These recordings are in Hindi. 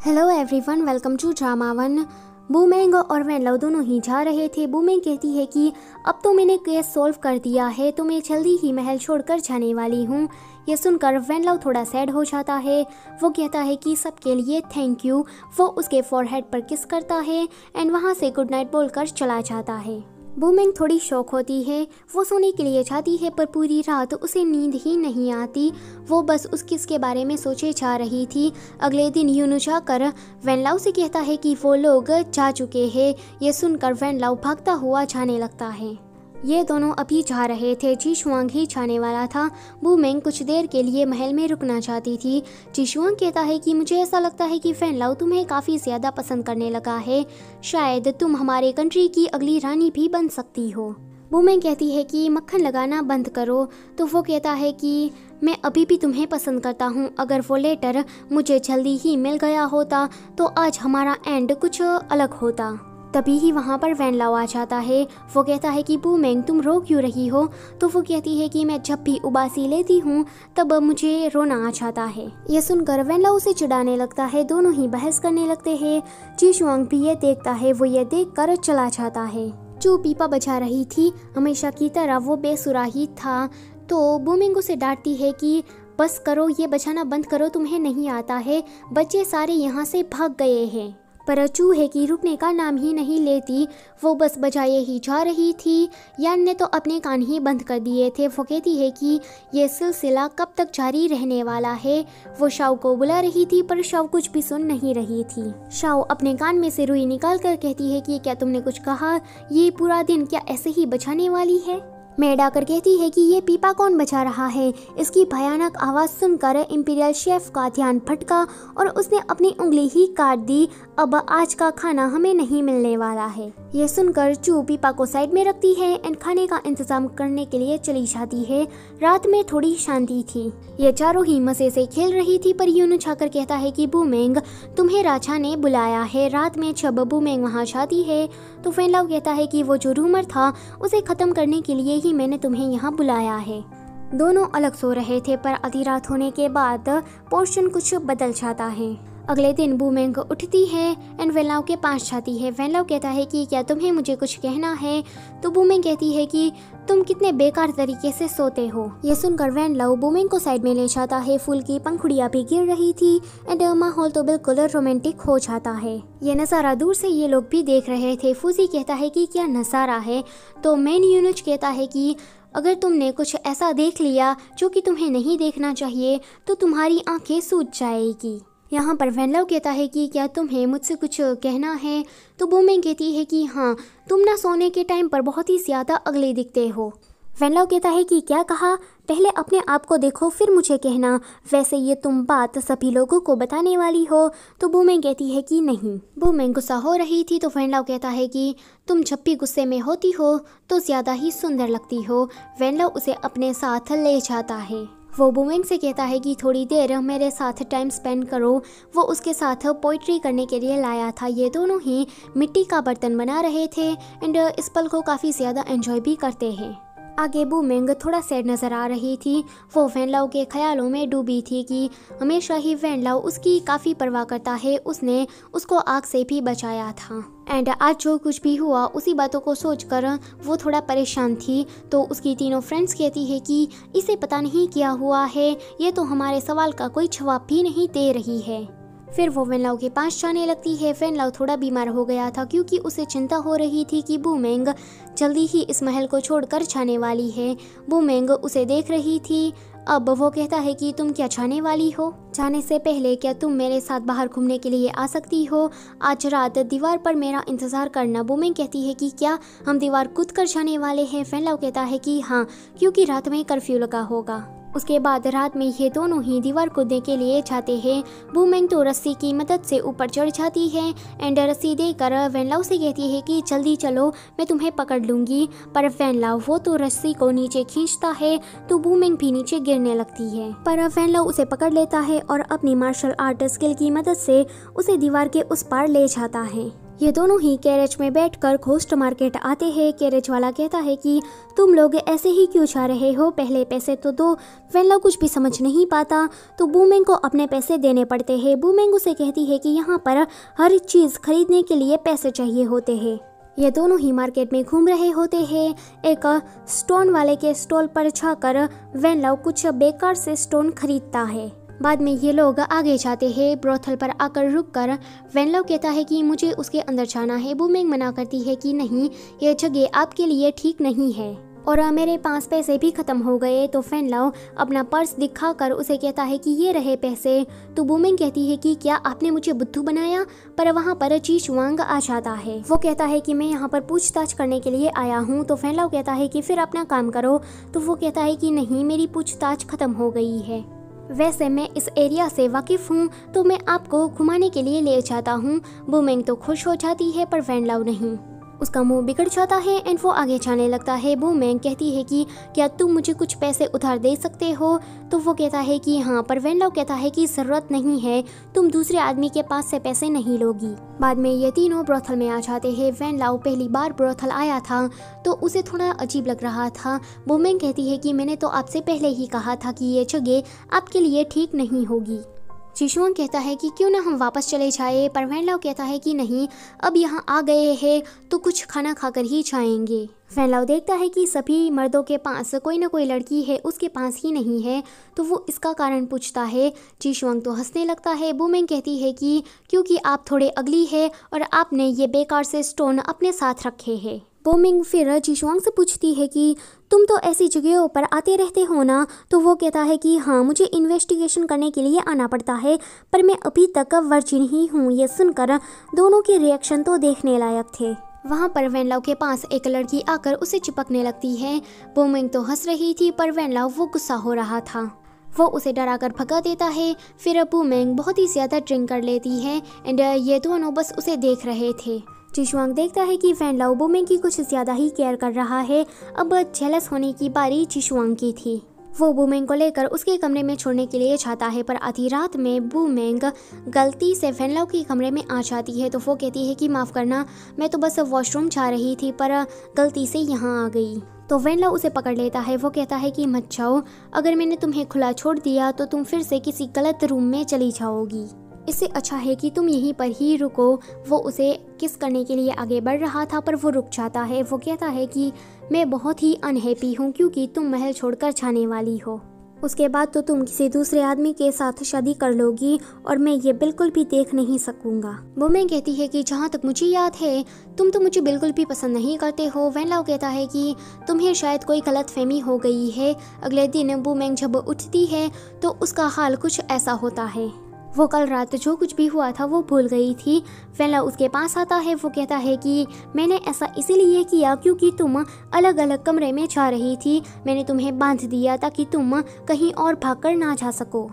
Hello everyone, welcome to drama one. बूमेंग और वेनलाओ दोनों ही जा रहे थे। बूमेंग कहती है कि अब तो मैंने केस सॉल्व कर दिया है, तो मैं जल्दी ही महल छोड़कर जाने वाली हूँ। ये सुनकर वेनलाओ थोड़ा सैड हो जाता है। वो कहता है कि सबके लिए थैंक यू। वो उसके फॉरहेड पर किस करता है एंड वहाँ से गुड नाइट बोलकर चला जाता है। बूमेंग थोड़ी शौक होती है। वो सोने के लिए जाती है पर पूरी रात उसे नींद ही नहीं आती। वो बस उस किस के बारे में सोचे जा रही थी। अगले दिन यूनू जाकर वेनलाओ से कहता है कि वो लोग जा चुके हैं। ये सुनकर वेनलाओ भागता हुआ जाने लगता है। ये दोनों अभी जा रहे थे। जीशुआंग ही जाने वाला था। बूमेंग कुछ देर के लिए महल में रुकना चाहती थी। जीशुआंग कहता है कि मुझे ऐसा लगता है कि वेनलाओ तुम्हें काफ़ी ज़्यादा पसंद करने लगा है। शायद तुम हमारे कंट्री की अगली रानी भी बन सकती हो। बूमेंग कहती है कि मक्खन लगाना बंद करो। तो वो कहता है कि मैं अभी भी तुम्हें पसंद करता हूँ। अगर वो लेटर मुझे जल्दी ही मिल गया होता तो आज हमारा एंड कुछ अलग होता। तभी ही वहाँ पर वेनलाओ आ जाता है। वो कहता है कि बूमेंग तुम रो क्यों रही हो। तो वो कहती है कि मैं जब भी उबासी लेती हूँ तब मुझे रोना आ जाता है। ये सुनकर वेनलाओ उसे चिढ़ाने लगता है। दोनों ही बहस करने लगते हैं। जीशुआंग भी ये देखता है। वो ये देख कर चला जाता है। जो पीपा बजा रही थी हमेशा की तरह वो बेसुराही था। तो बूमेंग उसे डांटती है कि बस करो, ये बजाना बंद करो, तुम्हें नहीं आता है। बच्चे सारे यहाँ से भाग गए हैं। पर चूहे की रुकने का नाम ही नहीं लेती। वो बस बजाए ही जा रही थी। यान ने तो अपने कान ही बंद कर दिए थे। वो कहती है कि ये सिलसिला कब तक जारी रहने वाला है। वो शाओ को बुला रही थी पर शाओ कुछ भी सुन नहीं रही थी। शाओ अपने कान में से रुई निकाल कर कहती है कि क्या तुमने कुछ कहा? ये पूरा दिन क्या ऐसे ही बजाने वाली है? मेड आकर कहती है कि ये पीपा कौन बजा रहा है। इसकी भयानक आवाज़ सुनकर इंपीरियल शेफ का ध्यान भटका और उसने अपनी उंगली ही काट दी। अब आज का खाना हमें नहीं मिलने वाला है। ये सुनकर चू पीपा को साइड में रखती है एंड खाने का इंतजाम करने के लिए चली जाती है। रात में थोड़ी शांति थी। ये चारों ही मजे से खेल रही थी पर यूनू छाकर कहता है कि बूमेंग तुम्हें राजा ने बुलाया है। रात में जब बूमेंग वहाँ जाती है तो वेनलाओ कहता है कि वो जो रूमर था उसे खत्म करने के लिए ही मैंने तुम्हें यहाँ बुलाया है। दोनों अलग सो रहे थे पर आधी रात होने के बाद पोर्शन कुछ बदल जाता है। अगले दिन बूमेंग उठती है एंड वेनलाओ के पास जाती है। वेनलाओ कहता है कि क्या तुम्हें मुझे कुछ कहना है? तो बूमेंग कहती है कि तुम कितने बेकार तरीके से सोते हो। ये सुनकर वेनलाओ बूमेंग को साइड में ले जाता है। फूल की पंखुड़ियाँ भी गिर रही थी एंड माहौल तो बिल्कुल रोमांटिक हो जाता है। ये नज़ारा दूर से ये लोग भी देख रहे थे। फूजी कहता है कि क्या नज़ारा है? तो मैन यूनुच कहता है कि अगर तुमने कुछ ऐसा देख लिया जो कि तुम्हें नहीं देखना चाहिए तो तुम्हारी आंखें सूज जाएगी। यहाँ पर वेनलाओ कहता है कि क्या तुम्हें मुझसे कुछ कहना है? तो बूमेंग कहती है कि हाँ, तुम ना सोने के टाइम पर बहुत ही ज़्यादा अगले दिखते हो। वेनलाओ कहता है कि क्या कहा? पहले अपने आप को देखो फिर मुझे कहना। वैसे ये तुम बात सभी लोगों को बताने वाली हो? तो बूमेंग कहती है कि नहीं। बूमेंग गुस्सा हो रही थी तो वेनलाओ कहता है कि तुम जब भी गुस्से में होती हो तो ज़्यादा ही सुंदर लगती हो। वेनलाओ उसे अपने साथ ले जाता है। वो बूमेंग से कहता है कि थोड़ी देर मेरे साथ टाइम स्पेंड करो। वो उसके साथ पोइट्री करने के लिए लाया था। ये दोनों ही मिट्टी का बर्तन बना रहे थे एंड इस पल को काफ़ी ज़्यादा एंजॉय भी करते हैं। आगे बूमेंग थोड़ा सैड नज़र आ रही थी। वो वेनलाओ के ख्यालों में डूबी थी कि हमेशा ही वेनलाओ उसकी काफ़ी परवाह करता है। उसने उसको आग से भी बचाया था एंड आज जो कुछ भी हुआ उसी बातों को सोचकर वो थोड़ा परेशान थी। तो उसकी तीनों फ्रेंड्स कहती है कि इसे पता नहीं क्या हुआ है, ये तो हमारे सवाल का कोई जवाब भी नहीं दे रही है। फिर वो वेनलाओ के पास जाने लगती है। वेनलाओ थोड़ा बीमार हो गया था क्योंकि उसे चिंता हो रही थी कि बूमेंग जल्दी ही इस महल को छोड़कर जाने वाली है। बूमेंग उसे देख रही थी। अब वो कहता है कि तुम क्या जाने वाली हो? जाने से पहले क्या तुम मेरे साथ बाहर घूमने के लिए आ सकती हो? आज रात दीवार पर मेरा इंतज़ार करना। बूमेंग कहती है कि क्या हम दीवार कूद कर जाने वाले हैं? वेनलाओ कहता है कि हाँ, क्योंकि रात में कर्फ्यू लगा होगा। उसके बाद रात में ये दोनों ही दीवार कूदने के लिए जाते हैं। बूमेंग तो रस्सी की मदद से ऊपर चढ़ जाती है एंड रस्सी देकर वेनलाओ से कहती है कि जल्दी चलो, मैं तुम्हें पकड़ लूँगी। पर वेनलाओ वो तो रस्सी को नीचे खींचता है तो बूमेंग भी नीचे गिरने लगती है। पर वेनलाओ उसे पकड़ लेता है और अपनी मार्शल आर्ट स्किल की मदद से उसे दीवार के उस पार ले जाता है। ये दोनों ही कैरेज में बैठकर घोस्ट मार्केट आते हैं। कैरेज वाला कहता है कि तुम लोग ऐसे ही क्यों जा रहे हो, पहले पैसे तो दो। वेनलाओ कुछ भी समझ नहीं पाता तो बूमेंग को अपने पैसे देने पड़ते हैं। बूमेंग उसे कहती है कि यहाँ पर हर चीज़ खरीदने के लिए पैसे चाहिए होते हैं। ये दोनों ही मार्केट में घूम रहे होते हैं। एक स्टोन वाले के स्टॉल पर जाकर वेनलाओ कुछ बेकार से स्टोन खरीदता है। बाद में ये लोग आगे जाते हैं। ब्रोथल पर आकर रुककर वेनलाओ कहता है कि मुझे उसके अंदर जाना है। बूमेंग मना करती है कि नहीं, ये जगह आपके लिए ठीक नहीं है और मेरे पास पैसे भी खत्म हो गए। तो वेनलाओ अपना पर्स दिखाकर उसे कहता है कि ये रहे पैसे। तो बूमेंग कहती है कि क्या आपने मुझे बुद्धू बनाया, पर वहाँ पर चीशुआंग आ जाता है। वो कहता है कि मैं यहाँ पर पूछताछ करने के लिए आया हूँ। तो वेनलाओ कहता है कि फिर अपना काम करो। तो वो कहता है कि नहीं, मेरी पूछताछ खत्म हो गई है। वैसे मैं इस एरिया से वाकिफ हूँ तो मैं आपको घुमाने के लिए ले जाता हूँ। बूमेंग तो खुश हो जाती है पर वेनलाओ नहीं। उसका मुंह बिगड़ जाता है एंड वो आगे जाने लगता है। बूमेंग कहती है कि क्या तुम मुझे कुछ पैसे उधार दे सकते हो। तो वो कहता है कि हाँ, पर वेनलाओ कहता है कि ज़रूरत नहीं है, तुम दूसरे आदमी के पास से पैसे नहीं लोगी। बाद में ये तीनों ब्रोथल में आ जाते हैं। वेनलाओ पहली बार ब्रोथल आया था तो उसे थोड़ा अजीब लग रहा था। बूमेंग कहती है कि मैंने तो आपसे पहले ही कहा था कि ये जगह आपके लिए ठीक नहीं होगी। चीशुआंग कहता है कि क्यों ना हम वापस चले जाए, पर वेनलाओ कहता है कि नहीं, अब यहाँ आ गए हैं तो कुछ खाना खाकर ही जाएंगे। वेनलाओ देखता है कि सभी मर्दों के पास कोई ना कोई लड़की है, उसके पास ही नहीं है। तो वो इसका कारण पूछता है। चीशुआंग तो हंसने लगता है। बूमेंग कहती है कि क्योंकि आप थोड़े अगली है और आपने ये बेकार से स्टोन अपने साथ रखे हैं। बूमेंग फिर चीशुआंग से पूछती है कि तुम तो ऐसी जगहों पर आते रहते हो ना। तो वो कहता है कि हाँ, मुझे इन्वेस्टिगेशन करने के लिए आना पड़ता है, पर मैं अभी तक वर्जिन ही हूँ। ये सुनकर दोनों के रिएक्शन तो देखने लायक थे। वहाँ पर वेनलाओ के पास एक लड़की आकर उसे चिपकने लगती है। बूमेंग तो हंस रही थी पर वेनलाओ वो गुस्सा हो रहा था। वो उसे डराकर भगा देता है। फिर बूमेंग बहुत ही ज़्यादा ड्रिंक कर लेती है एंड ये दोनों बस उसे देख रहे थे। चीशुआंग देखता है कि वेनलाओ बूमेंग की कुछ ज़्यादा ही केयर कर रहा है। अब जेलस होने की बारी चीशुआंग की थी। वो बूमेंग को लेकर उसके कमरे में छोड़ने के लिए जाता है, पर आधी रात में बूमेंग गलती से वेनलाओ के कमरे में आ जाती है। तो वो कहती है कि माफ़ करना, मैं तो बस वॉशरूम जा रही थी पर गलती से यहाँ आ गई। तो वेनलाओ उसे पकड़ लेता है। वो कहता है कि मत जाओ, अगर मैंने तुम्हें खुला छोड़ दिया तो तुम फिर से किसी गलत रूम में चली जाओगी। इससे अच्छा है कि तुम यहीं पर ही रुको। वो उसे किस करने के लिए आगे बढ़ रहा था पर वो रुक जाता है। वो कहता है कि मैं बहुत ही अनहैप्पी हूँ क्योंकि तुम महल छोड़कर जाने वाली हो। उसके बाद तो तुम किसी दूसरे आदमी के साथ शादी कर लोगी और मैं ये बिल्कुल भी देख नहीं सकूंगा। बूमेंग कहती है कि जहाँ तक मुझे याद है तुम तो मुझे बिल्कुल भी पसंद नहीं करते हो। वेनलाओ कहता है कि तुम्हें शायद कोई गलतफहमी हो गई है। अगले दिन बूमेंग जब उठती है तो उसका हाल कुछ ऐसा होता है। वो कल रात जो कुछ भी हुआ था वो भूल गई थी। वेनलाओ उसके पास आता है। वो कहता है कि मैंने ऐसा इसीलिए किया क्योंकि तुम अलग अलग कमरे में जा रही थी। मैंने तुम्हें बांध दिया ताकि तुम कहीं और भागकर ना जा सको।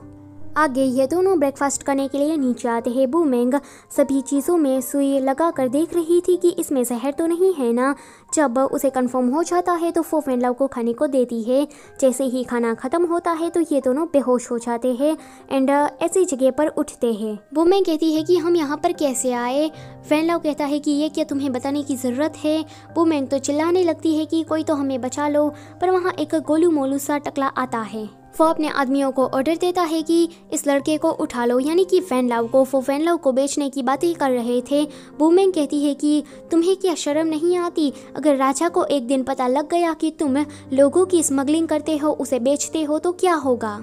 आगे ये दोनों ब्रेकफास्ट करने के लिए नीचे आते हैं। बूमेंग सभी चीज़ों में सुई लगा कर देख रही थी कि इसमें जहर तो नहीं है ना। जब उसे कंफर्म हो जाता है तो वो वेनलाओ को खाने को देती है। जैसे ही खाना ख़त्म होता है तो ये दोनों बेहोश हो जाते हैं एंड ऐसी जगह पर उठते हैं। बूमेंग कहती है कि हम यहाँ पर कैसे आए। वेनलाओ कहता है कि ये क्या तुम्हें बताने की ज़रूरत है। बूमेंग तो चिल्लाने लगती है कि कोई तो हमें बचा लो, पर वहाँ एक गोलू मोलू सा टकला आता है। वो अपने आदमियों को ऑर्डर देता है कि इस लड़के को उठा लो, यानी कि वेनलाओ को। वो वेनलाओ को बेचने की बातें कर रहे थे। बूमेंग कहती है कि तुम्हें क्या शर्म नहीं आती, अगर राजा को एक दिन पता लग गया कि तुम लोगों की स्मगलिंग करते हो, उसे बेचते हो तो क्या होगा।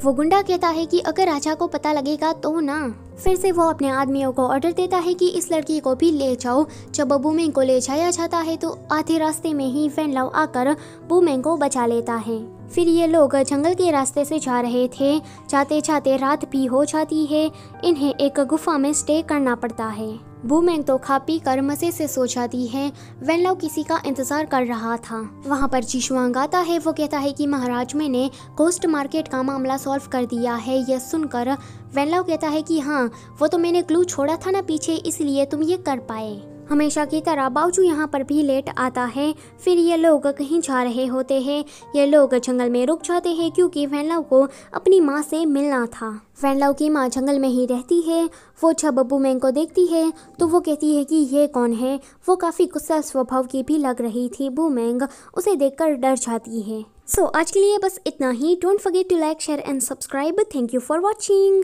वो गुंडा कहता है कि अगर राजा को पता लगेगा तो ना। फिर से वो अपने आदमियों को ऑर्डर देता है कि इस लड़की को भी ले जाओ। जब बूमेंग को ले जाया जाता है तो आधे रास्ते में ही वेनलाओ आकर बूमेंग को बचा लेता है। फिर ये लोग जंगल के रास्ते से जा रहे थे। जाते जाते रात भी हो जाती है। इन्हें एक गुफा में स्टे करना पड़ता है। बूमेंग तो खा पी कर मजे से सो जाती है। वेनलाओ किसी का इंतजार कर रहा था। वहाँ पर चीशुआंग आता है। वो कहता है कि महाराज, मैंने घोस्ट मार्केट का मामला सॉल्व कर दिया है। यह सुनकर वेनलाओ कहता है कि हाँ, वो तो मैंने क्लू छोड़ा था ना पीछे, इसलिए तुम ये कर पाए। हमेशा की तरह बावजू यहाँ पर भी लेट आता है। फिर ये लोग कहीं जा रहे होते हैं। ये लोग जंगल में रुक जाते हैं क्योंकि वैनलाव को अपनी माँ से मिलना था। वैनलाव की माँ जंगल में ही रहती है। वो जब बूमेंग को देखती है तो वो कहती है कि ये कौन है। वो काफ़ी गुस्सा स्वभाव की भी लग रही थी। बूमेंग उसे देखकर डर जाती है। सो आज के लिए बस इतना ही। Don't forget to like, share and subscribe. Thank you for watching.